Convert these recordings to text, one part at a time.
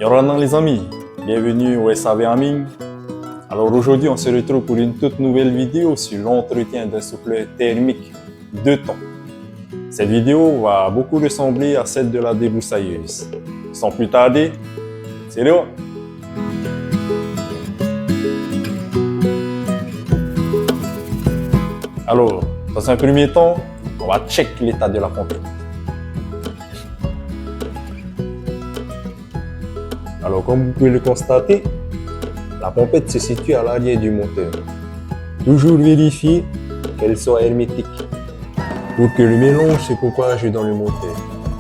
Yorana les amis, bienvenue au SAV Aming. Alors aujourd'hui on se retrouve pour une toute nouvelle vidéo sur l'entretien d'un souffleur thermique 2 temps. Cette vidéo va beaucoup ressembler à celle de la débroussailleuse. Sans plus tarder, c'est là. Alors, dans un premier temps, on va checker l'état de la pompette. Alors, comme vous pouvez le constater, la pompette se situe à l'arrière du moteur. Toujours vérifier qu'elle soit hermétique pour que le mélange se propage dans le moteur.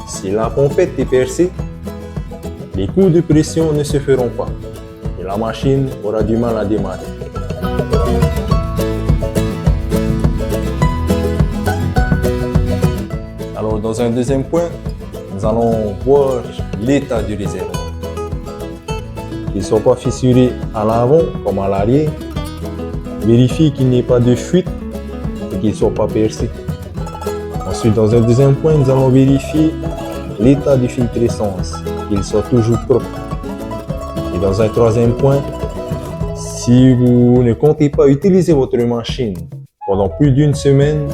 Si la pompette est percée, les coups de pression ne se feront pas et la machine aura du mal à démarrer. Alors, dans un deuxième point, nous allons voir l'état du réservoir. Qu'il ne soit pas fissuré à l'avant comme à l'arrière. Vérifiez qu'il n'y ait pas de fuite et qu'il ne soit pas percé. Ensuite, dans un deuxième point, nous allons vérifier l'état du filtre essence, qu'il soit toujours propre. Et dans un troisième point, si vous ne comptez pas utiliser votre machine pendant plus d'une semaine,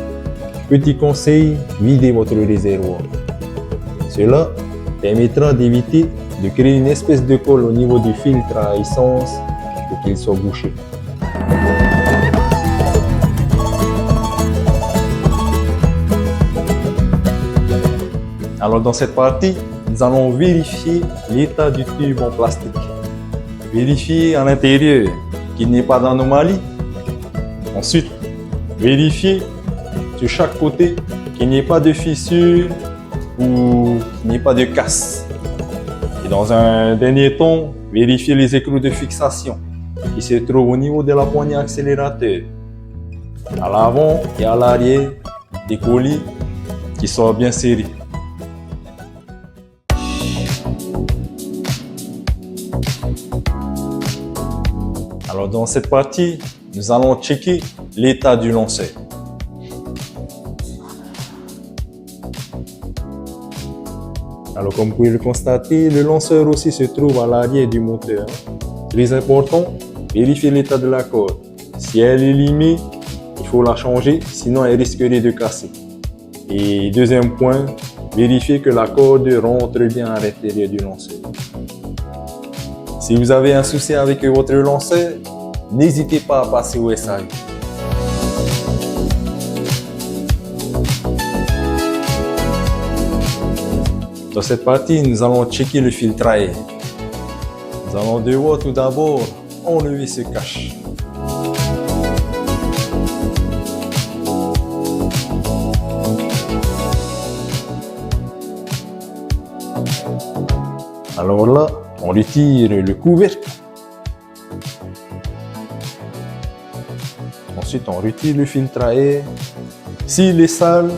petit conseil, videz votre réservoir. Cela permettra d'éviter de créer une espèce de colle au niveau du filtre à essence pour qu'il soit bouché. Alors dans cette partie, nous allons vérifier l'état du tube en plastique. Vérifier à l'intérieur qu'il n'y ait pas d'anomalie. Ensuite, vérifier sur chaque côté qu'il n'y ait pas de fissure ou qu'il n'y ait pas de casse. Et dans un dernier temps, vérifier les écrous de fixation qui se trouvent au niveau de la poignée accélérateur, à l'avant et à l'arrière des colis qui soient bien serrés. Alors dans cette partie, nous allons checker l'état du lanceur. Alors comme vous pouvez le constater, le lanceur aussi se trouve à l'arrière du moteur. Très important, vérifiez l'état de la corde. Si elle est limée, il faut la changer, sinon elle risquerait de casser. Et deuxième point, vérifiez que la corde rentre bien à l'intérieur du lanceur. Si vous avez un souci avec votre lanceur, n'hésitez pas à passer au SAV. Dans cette partie, nous allons checker le filtre à air. Nous allons devoir tout d'abord enlever ce cache. Alors là, on retire le couvercle. Ensuite, on retire le filtre à air. S'il est sale,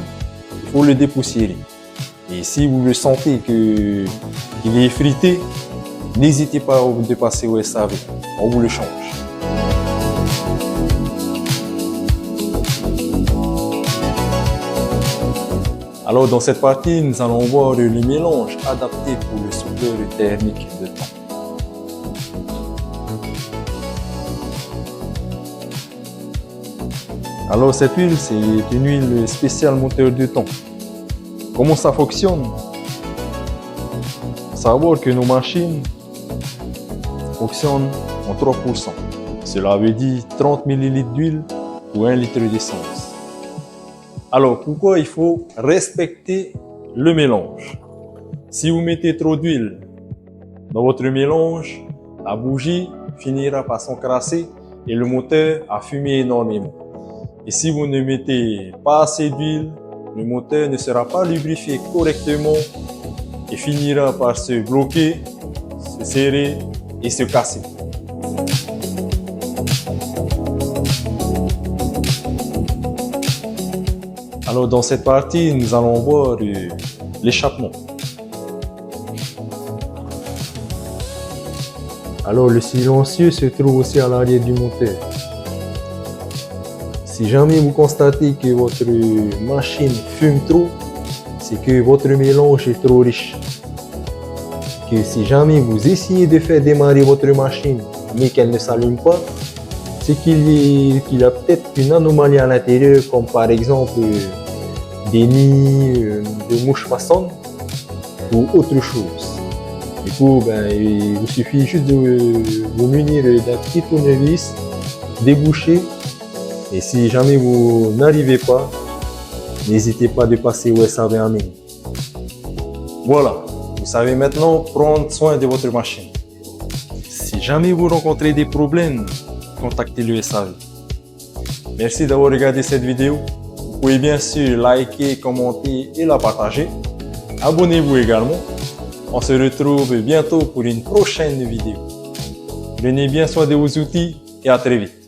il faut le dépoussiérer. Et si vous le sentez qu'il est effrité, n'hésitez pas à passer au SAV. On vous le change. Alors dans cette partie, nous allons voir le mélange adapté pour le souffleur thermique de temps. Alors cette huile, c'est une huile spéciale moteur de temps. Comment ça fonctionne? Savoir que nos machines fonctionnent en 3%. Cela veut dire 30 ml d'huile ou 1 litre d'essence. Alors pourquoi il faut respecter le mélange? Si vous mettez trop d'huile dans votre mélange, la bougie finira par s'encrasser et le moteur a fumé énormément. Et si vous ne mettez pas assez d'huile, le moteur ne sera pas lubrifié correctement et finira par se bloquer, se serrer et se casser. Alors dans cette partie, nous allons voir l'échappement. Alors le silencieux se trouve aussi à l'arrière du moteur. Si jamais vous constatez que votre machine fume trop, c'est que votre mélange est trop riche. que si jamais vous essayez de faire démarrer votre machine mais qu'elle ne s'allume pas, c'est qu'il y a peut-être une anomalie à l'intérieur, comme par exemple des nids de mouches maçonnes ou autre chose. Du coup, il vous suffit juste de vous munir d'un petit tournevis, déboucher, et si jamais vous n'arrivez pas, n'hésitez pas de passer au SAV en ligne. Voilà, vous savez maintenant prendre soin de votre machine. Si jamais vous rencontrez des problèmes, contactez le SAV. Merci d'avoir regardé cette vidéo. Vous pouvez bien sûr liker, commenter et la partager. Abonnez-vous également. On se retrouve bientôt pour une prochaine vidéo. Prenez bien soin de vos outils et à très vite.